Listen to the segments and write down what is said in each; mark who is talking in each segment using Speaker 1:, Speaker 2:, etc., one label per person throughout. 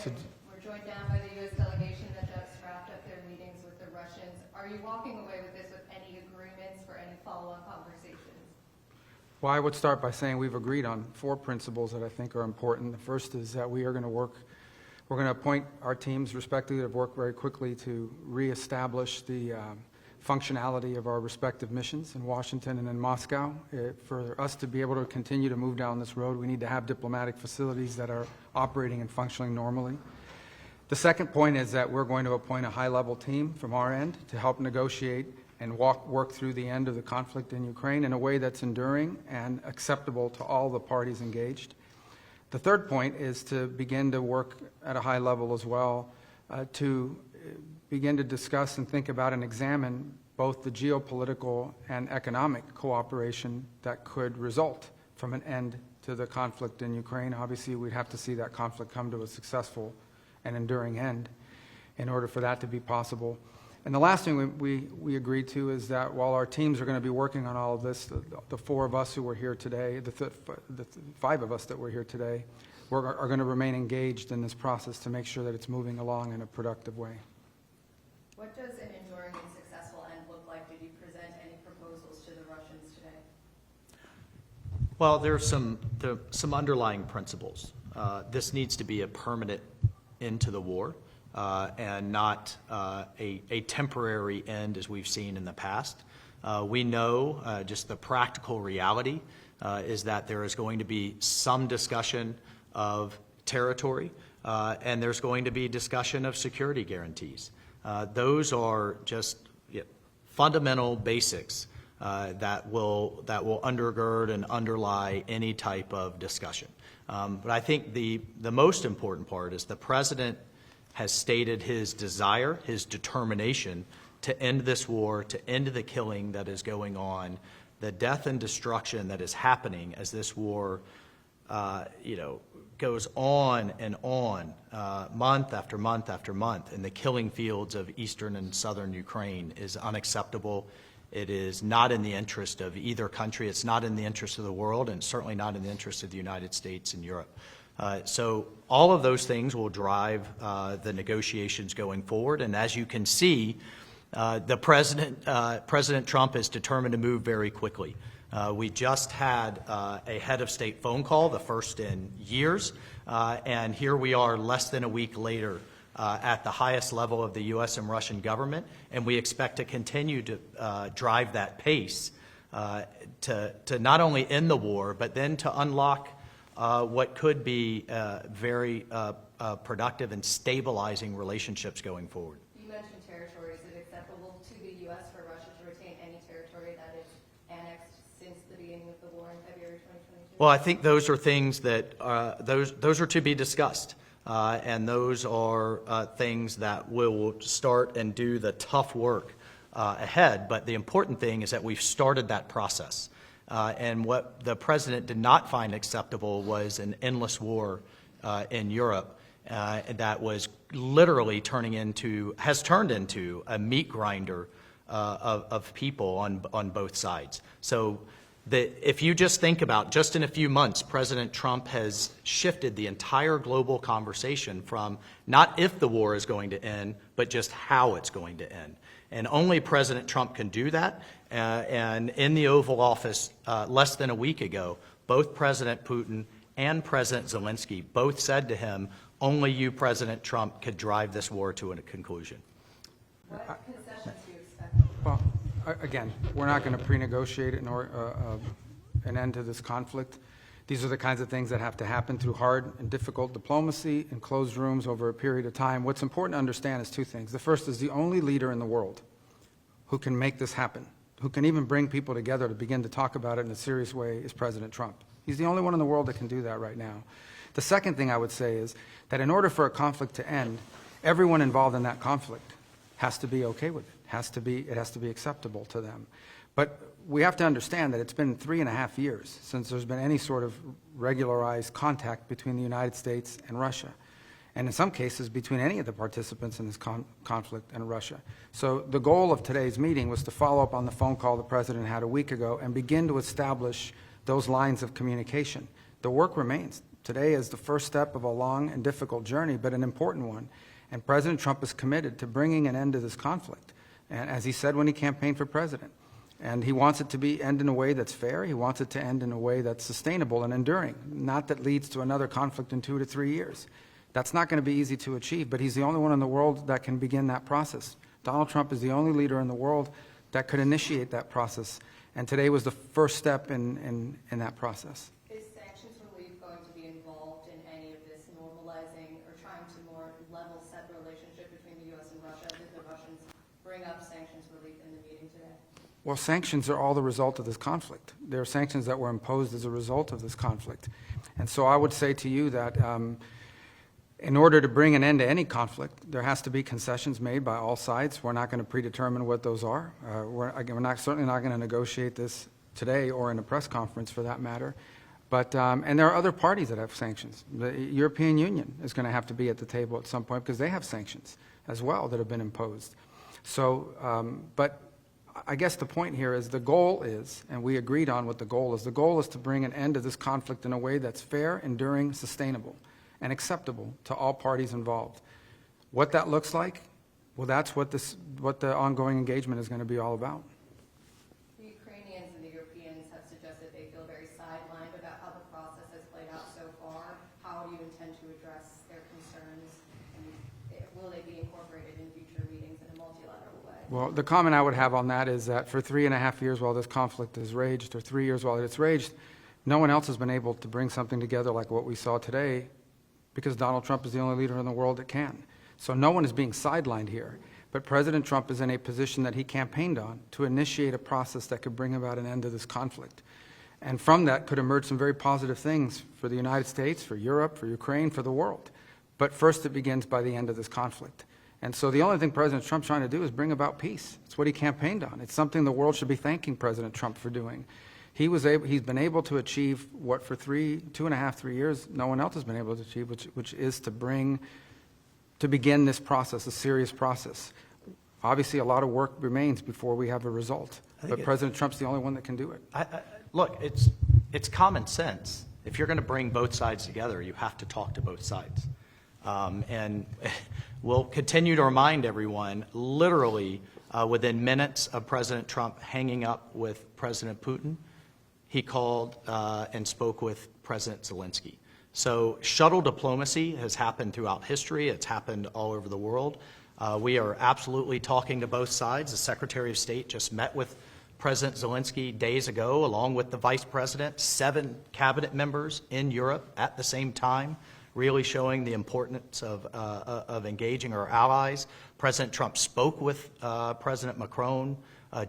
Speaker 1: we're joined down by the U.S. delegation that just wrapped up their meetings with the Russians. Are you walking away with this with any agreements for any follow-up conversations?
Speaker 2: Well, I would start by saying we've agreed on 4 principles that I think are important. The first is that we're going to appoint our teams respectively that have worked very quickly to reestablish the functionality of our respective missions in Washington and in Moscow. For us to be able to continue to move down this road, we need to have diplomatic facilities that are operating and functioning normally. The second point is that we're going to appoint a high-level team from our end to help negotiate and work through the end of the conflict in Ukraine in a way that's enduring and acceptable to all the parties engaged. The third point is to begin to work at a high level as well to begin to discuss and think about and examine both the geopolitical and economic cooperation that could result from an end to the conflict in Ukraine. Obviously, we'd have to see that conflict come to a successful and enduring end in order for that to be possible. And the last thing we agreed to is that while our teams are going to be working on all of this, the 4 of us who were here today, the 5 of us that were here today, are going to remain engaged in this process to make sure that it's moving along in a productive way.
Speaker 1: What does an enduring and successful end look like? Did you present any proposals to the Russians today?
Speaker 3: Well, there are some underlying principles. This needs to be a permanent end to the war. And not a temporary end as we've seen in the past. We know just the practical reality is that there is going to be some discussion of territory and there's going to be discussion of security guarantees. Those are just fundamental basics that will undergird and underlie any type of discussion. But I think the most important part is the President has stated his desire, his determination to end this war, to end the killing that is going on, the death and destruction that is happening as this war, goes on and on, month after month after month, in the killing fields of eastern and southern Ukraine is unacceptable. It is not in the interest of either country. It's not in the interest of the world, and certainly not in the interest of the United States and Europe. So all of those things will drive the negotiations going forward. And as you can see, President Trump is determined to move very quickly. We just had a head of state phone call, the first in years, and here we are less than a week later at the highest level of the U.S. and Russian government, and we expect to continue to drive that pace to not end end the war, but then to unlock what could be very productive and stabilizing relationships going forward.
Speaker 1: You mentioned territory. Is it acceptable to the U.S. for Russia to retain any territory that is annexed since the beginning of the war in February 2022?
Speaker 3: Well, I think those are things that those are to be discussed, and those are things that will start and do the tough work ahead. But the important thing is that we've started that process. And what the President did not find acceptable was an endless war in Europe that was literally has turned into a meat grinder of people on both sides. So if you just think about, just in a few months, President Trump has shifted the entire global conversation from not if the war is going to end, but just how it's going to end. And only President Trump can do that. And in the Oval Office less than a week ago, both President Putin and President Zelensky both said to him, only you, President Trump, could drive this war to a conclusion.
Speaker 1: What concessions do you expect?
Speaker 2: Well, again, we're not going to pre-negotiate an end to this conflict. These are the kinds of things that have to happen through hard and difficult diplomacy in closed rooms over a period of time. What's important to understand is 2 things. The first is the only leader in the world who can make this happen, who can even bring people together to begin to talk about it in a serious way, is President Trump. He's the only one in the world that can do that right now. The second thing I would say is that in order for a conflict to end, everyone involved in that conflict has to be okay with it. It has to be acceptable to them. But we have to understand that it's been 3.5 years since there's been any sort of regularized contact between the United States and Russia, and in some cases between any of the participants in this conflict and Russia. So the goal of today's meeting was to follow up on the phone call the President had a week ago and begin to establish those lines of communication. The work remains. Today is the first step of a long and difficult journey, but an important one. And President Trump is committed to bringing an end to this conflict, and as he said when he campaigned for president. And he wants it to end in a way that's fair. He wants it to end in a way that's sustainable and enduring, not that leads to another conflict in 2 to 3 years. That's not going to be easy to achieve, but he's the only one in the world that can begin that process. Donald Trump is the only leader in the world that could initiate that process, and today was the first step in that process.
Speaker 1: Is sanctions relief going to be involved in any of this normalizing or trying to more level set the relationship between the U.S. and Russia? Did the Russians bring up sanctions relief in the meeting today?
Speaker 2: Well, sanctions are all the result of this conflict. There are sanctions that were imposed as a result of this conflict. And so I would say to you that in order to bring an end to any conflict, there has to be concessions made by all sides. We're not going to predetermine what those are. We're certainly not going to negotiate this today or in a press conference for that matter. But, and there are other parties that have sanctions. The European Union is going to have to be at the table at some point because they have sanctions as well that have been imposed. So, but I guess the point here is the goal is, and we agreed on what the goal is to bring an end to this conflict in a way that's fair, enduring, sustainable, and acceptable to all parties involved. What that looks like, well, that's what the ongoing engagement is going to be all about.
Speaker 1: The Ukrainians and the Europeans have suggested they feel very sidelined about how the process has played out so far. How do you intend to address their concerns, and will they be incorporated in future meetings in a multilateral way?
Speaker 2: Well, the comment I would have on that is that for 3.5 years while this conflict has raged, or 3 years while it's raged, no one else has been able to bring something together like what we saw today, because Donald Trump is the only leader in the world that can. So no one is being sidelined here. But President Trump is in a position that he campaigned on to initiate a process that could bring about an end to this conflict. And from that could emerge some very positive things for the United States, for Europe, for Ukraine, for the world. But first it begins by the end of this conflict. And so the only thing President Trump's trying to do is bring about peace. It's what he campaigned on. It's something the world should be thanking President Trump for doing. He's been able to achieve what for 2.5, 3 years, no one else has been able to achieve, which is to begin this process, a serious process. Obviously, a lot of work remains before we have a result, but President Trump's the only one that can do it.
Speaker 3: Look, it's common sense. If you're going to bring both sides together, you have to talk to both sides. And we'll continue to remind everyone, literally within minutes of President Trump hanging up with President Putin, he called and spoke with President Zelensky. So shuttle diplomacy has happened throughout history. It's happened all over the world. We are absolutely talking to both sides. The Secretary of State just met with President Zelensky days ago, along with the Vice President, 7 cabinet members in Europe at the same time, really showing the importance of engaging our allies. President Trump spoke with President Macron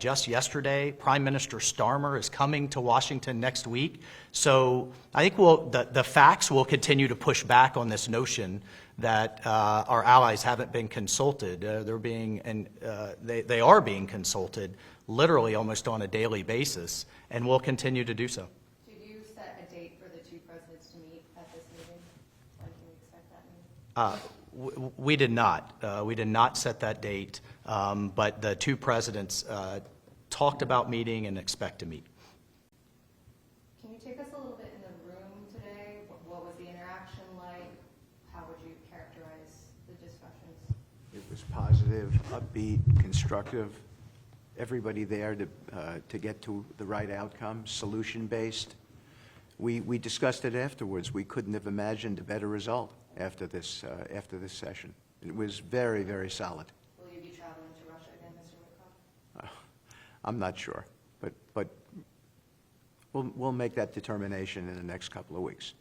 Speaker 3: just yesterday. Prime Minister Starmer is coming to Washington next week. So I think the facts will continue to push back on this notion that our allies haven't been consulted. They are being consulted literally almost on a daily basis, and will continue to do so.
Speaker 1: Did you set a date for the two presidents to meet at this meeting? When can we expect that meeting?
Speaker 3: We did not. We did not set that date, but the two presidents talked about meeting and expect to meet.
Speaker 1: Can you take us a little bit in the room today? What was the interaction like? How would you characterize the discussions?
Speaker 4: It was positive, upbeat, constructive. Everybody there to get to the right outcome, solution-based. We discussed it afterwards. We couldn't have imagined a better result after this session. It was very, very solid.
Speaker 1: Will you be traveling to Russia again, Mr. Witkoff?
Speaker 4: I'm not sure, but we'll make that determination in the next couple of weeks.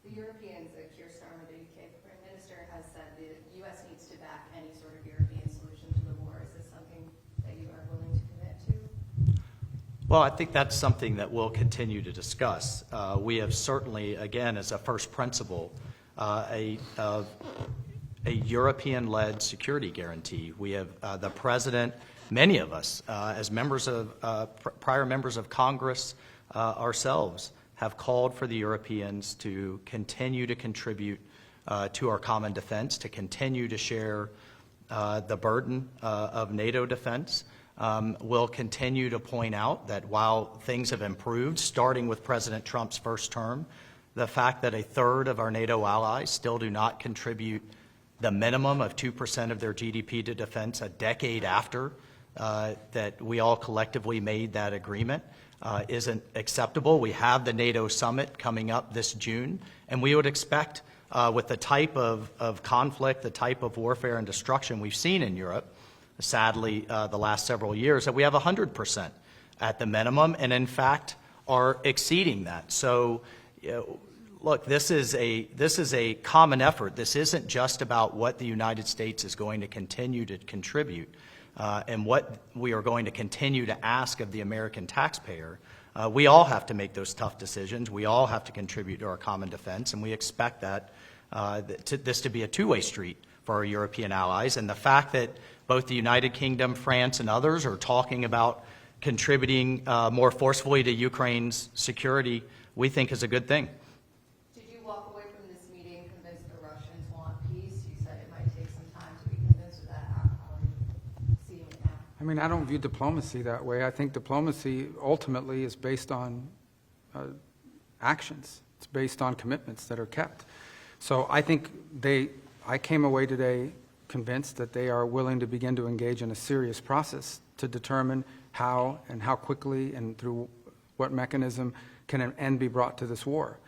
Speaker 1: The Europeans, Keir Starmer, the UK Prime Minister, has said the U.S. needs to back any sort of European solution to the war. Is this something that you are willing to commit to?
Speaker 3: Well, I think that's something that we'll continue to discuss. We have certainly, again, as a first principle, a European-led security guarantee. We have the President, many of us, as members of prior members of Congress ourselves, have called for the Europeans to continue to contribute to our common defense, to continue to share the burden of NATO defense. We'll continue to point out that while things have improved, starting with President Trump's first term, the fact that a third of our NATO allies still do not contribute the minimum of 2% of their GDP to defense a decade after that we all collectively made that agreement isn't acceptable. We have the NATO summit coming up this June, and we would expect with the type of conflict, the type of warfare and destruction we've seen in Europe, sadly, the last several years, that we have 100% at the minimum, and in fact are exceeding that. So, look, this is a common effort. This isn't just about what the United States is going to continue to contribute and what we are going to continue to ask of the American taxpayer. We all have to make those tough decisions. We all have to contribute to our common defense, and we expect that this to be a two-way street for our European allies. And the fact that both the United Kingdom, France, and others are talking about contributing more forcefully to Ukraine's security, we think is a good thing.
Speaker 1: Did you walk away from this meeting convinced the Russians want peace? You said it might take some time to be convinced of that. How are you seeing it now?
Speaker 2: I mean, I don't view diplomacy that way. I think diplomacy ultimately is based on actions. It's based on commitments that are kept. So I think I came away today convinced that they are willing to begin to engage in a serious process to determine how and how quickly and through what mechanism can an end be brought to this war.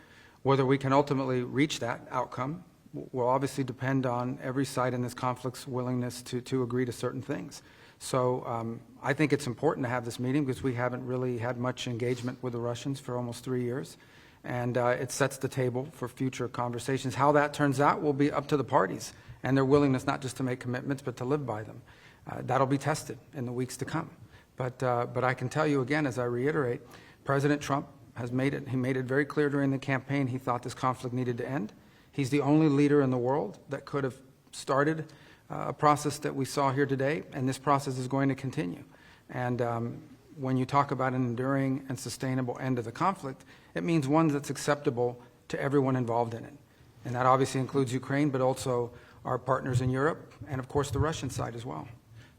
Speaker 2: Whether we can ultimately reach that outcome will obviously depend on every side in this conflict's willingness to agree to certain things. So I think it's important to have this meeting because we haven't really had much engagement with the Russians for almost 3 years. And it sets the table for future conversations. How that turns out will be up to the parties and their willingness not just to make commitments but to live by them. That'll be tested in the weeks to come. But I can tell you again, as I reiterate, President Trump has made it very clear during the campaign he thought this conflict needed to end. He's the only leader in the world that could have started a process that we saw here today, and this process is going to continue. And when you talk about an enduring and sustainable end to the conflict, it means one that's acceptable to everyone involved in it. And that obviously includes Ukraine, but also our partners in Europe, and of course the Russian side as well.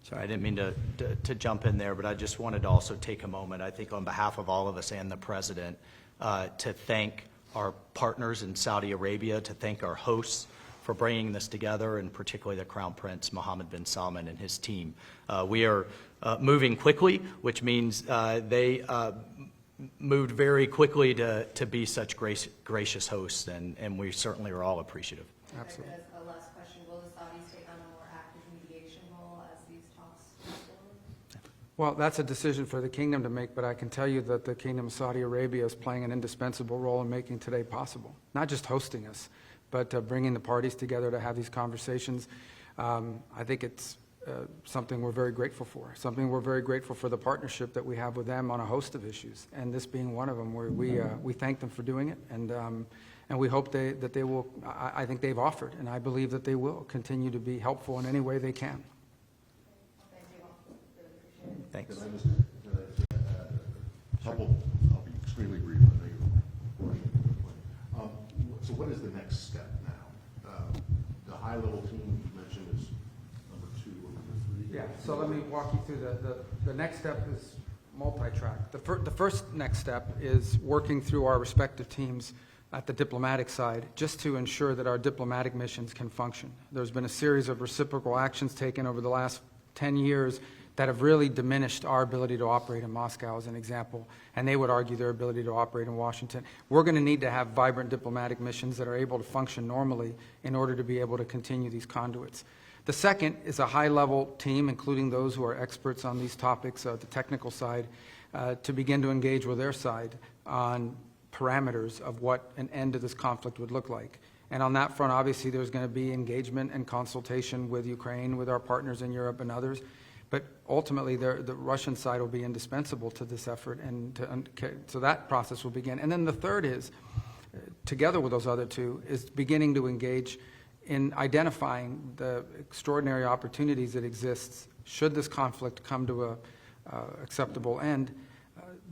Speaker 3: Sorry, I didn't mean to jump in there, but I just wanted to also take a moment, I think on behalf of all of us and the President, to thank our partners in Saudi Arabia, to thank our hosts for bringing this together, and particularly the Crown Prince Mohammed bin Salman and his team. We are moving quickly, which means they moved very quickly to be such gracious hosts, and we certainly are all appreciative.
Speaker 2: Absolutely.
Speaker 1: As a last question, will the Saudis take on a more active mediation role as these talks move forward?
Speaker 2: Well, that's a decision for the kingdom to make, but I can tell you that the Kingdom of Saudi Arabia is playing an indispensable role in making today possible. Not just hosting us, but bringing the parties together to have these conversations. I think it's something we're very grateful for, something we're very grateful for the partnership that we have with them on a host of issues, and this being one of them, where we thank them for doing it, and we hope that they will, I think they've offered, and I believe that they will continue to be helpful in any way they can.
Speaker 1: Thank you all. Really appreciate it.
Speaker 3: Thanks.
Speaker 5: Can I just add a couple, I'll be extremely brief, I know you're rushing quickly. So what is the next step now? The high-level team you mentioned is number 2 or number 3?
Speaker 2: Yeah, so let me walk you through the next step is multi-track. The first next step is working through our respective teams at the diplomatic side, just to ensure that our diplomatic missions can function. There's been a series of reciprocal actions taken over the last 10 years that have really diminished our ability to operate in Moscow, as an example, and they would argue their ability to operate in Washington. We're going to need to have vibrant diplomatic missions that are able to function normally in order to be able to continue these conduits. The second is a high-level team, including those who are experts on these topics, the technical side, to begin to engage with their side on parameters of what an end to this conflict would look like. And on that front, obviously, there's going to be engagement and consultation with Ukraine, with our partners in Europe and others. But ultimately, the Russian side will be indispensable to this effort, and so that process will begin. And then the third is, together with those other two, is beginning to engage in identifying the extraordinary opportunities that exist should this conflict come to a acceptable end,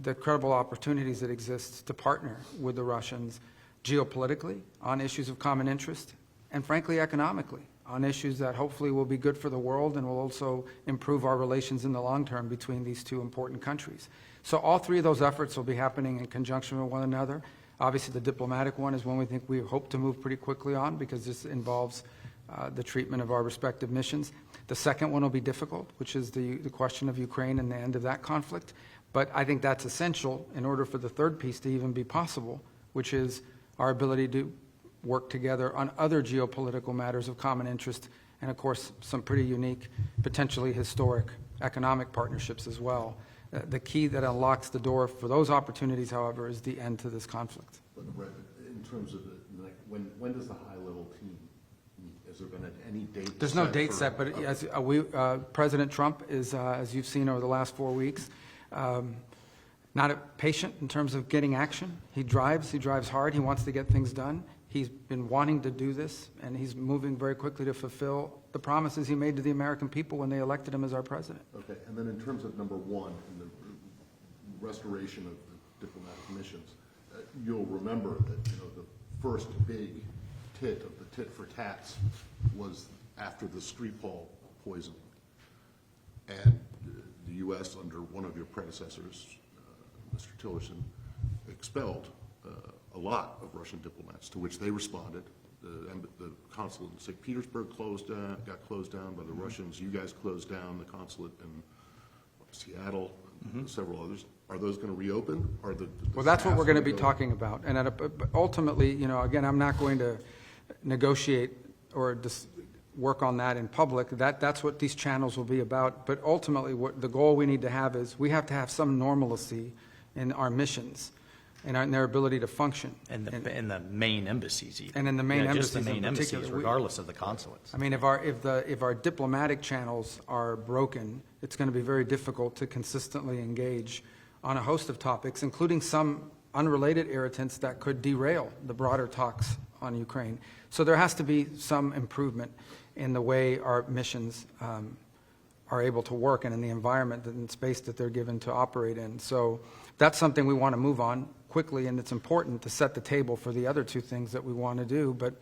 Speaker 2: the credible opportunities that exist to partner with the Russians geopolitically on issues of common interest, and frankly economically on issues that hopefully will be good for the world and will also improve our relations in the long term between these two important countries. So all three of those efforts will be happening in conjunction with one another. Obviously, the diplomatic one is one we hope to move pretty quickly on, because this involves the treatment of our respective missions. The second one will be difficult, which is the question of Ukraine and the end of that conflict. But I think that's essential in order for the third piece to even be possible, which is our ability to work together on other geopolitical matters of common interest, and of course, some pretty unique, potentially historic economic partnerships as well. The key that unlocks the door for those opportunities, however, is the end to this conflict.
Speaker 5: But Brett, in terms of when does the high-level team meet? Has there been any date?
Speaker 2: There's no
Speaker 5: set
Speaker 2: date
Speaker 5: for-
Speaker 2: set, but as President Trump is, as you've seen over the last 4 weeks, not patient in terms of getting action. He drives hard, he wants to get things done. He's been wanting to do this, and he's moving very quickly to fulfill the promises he made to the American people when they elected him as our president.
Speaker 5: Okay, and then in terms of number one, in the restoration of the diplomatic missions, you'll remember that, the first big tit of the tit for tats was after the Skripal poisoning. And the U.S., under one of your predecessors, Mr. Tillerson, expelled a lot of Russian diplomats, to which they responded. The consulate in St. Petersburg got closed down by the Russians. You guys closed down the consulate in Seattle, and several others. Are those going to reopen?
Speaker 2: Well, that's what we're going to be talking about. And ultimately, again, I'm not going to negotiate or work on that in public. That's what these channels will be about. But ultimately, what the goal we need to have is we have to have some normalcy in our missions and in their ability to function.
Speaker 3: And the main embassies even.
Speaker 2: And in the main
Speaker 3: Just the
Speaker 2: embassies in
Speaker 3: main embassies,
Speaker 2: particular.
Speaker 3: regardless of the consulates.
Speaker 2: I mean, if our diplomatic channels are broken, it's going to be very difficult to consistently engage on a host of topics, including some unrelated irritants that could derail the broader talks on Ukraine. So there has to be some improvement in the way our missions are able to work and in the environment and space that they're given to operate in. So that's something we want to move on quickly, and it's important to set the table for the other two things that we want to do. But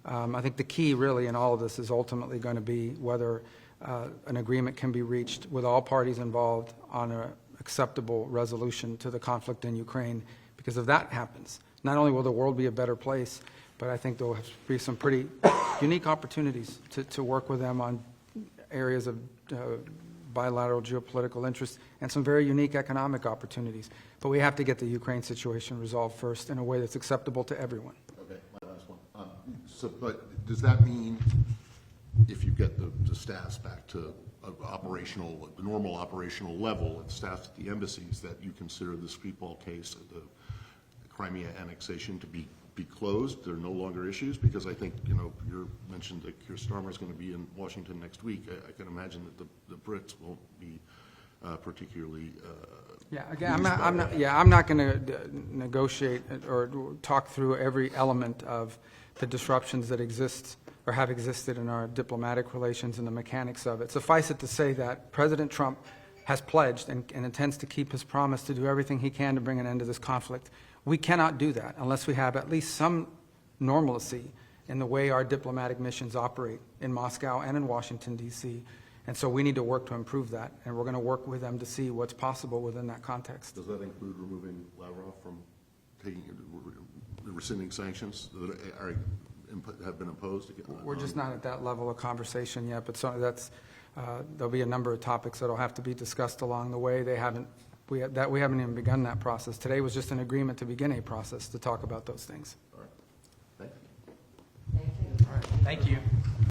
Speaker 2: I think the key really in all of this is ultimately going to be whether an agreement can be reached with all parties involved on an acceptable resolution to the conflict in Ukraine. Because if that happens, not only will the world be a better place, but I think there will be some pretty unique opportunities to work with them on areas of bilateral geopolitical interest and some very unique economic opportunities. But we have to get the Ukraine situation resolved first in a way that's acceptable to everyone.
Speaker 5: Okay, my last one. But does that mean if you get the staffs back to the normal operational level and staffs at the embassies, that you consider the Skripal case, the Crimea annexation, to be closed? There are no longer issues? Because I think, you mentioned that Keir Starmer is going to be in Washington next week. I can imagine that the Brits won't be particularly
Speaker 2: I'm not going to negotiate or talk through every element of the disruptions that exist or have existed in our diplomatic relations and the mechanics of it. Suffice it to say that President Trump has pledged and intends to keep his promise to do everything he can to bring an end to this conflict. We cannot do that unless we have at least some normalcy in the way our diplomatic missions operate in Moscow and in Washington, D.C. And so we need to work to improve that, and we're going to work with them to see what's possible within that context.
Speaker 5: Does that include removing Lavrov from rescinding sanctions that have been imposed?
Speaker 2: We're just not at that level of conversation yet, but there'll be a number of topics that will have to be discussed along the way. We haven't even begun that process. Today was just an agreement to begin a process to talk about those things.
Speaker 5: All right. Thank you.
Speaker 1: Thank you.
Speaker 3: Thank you.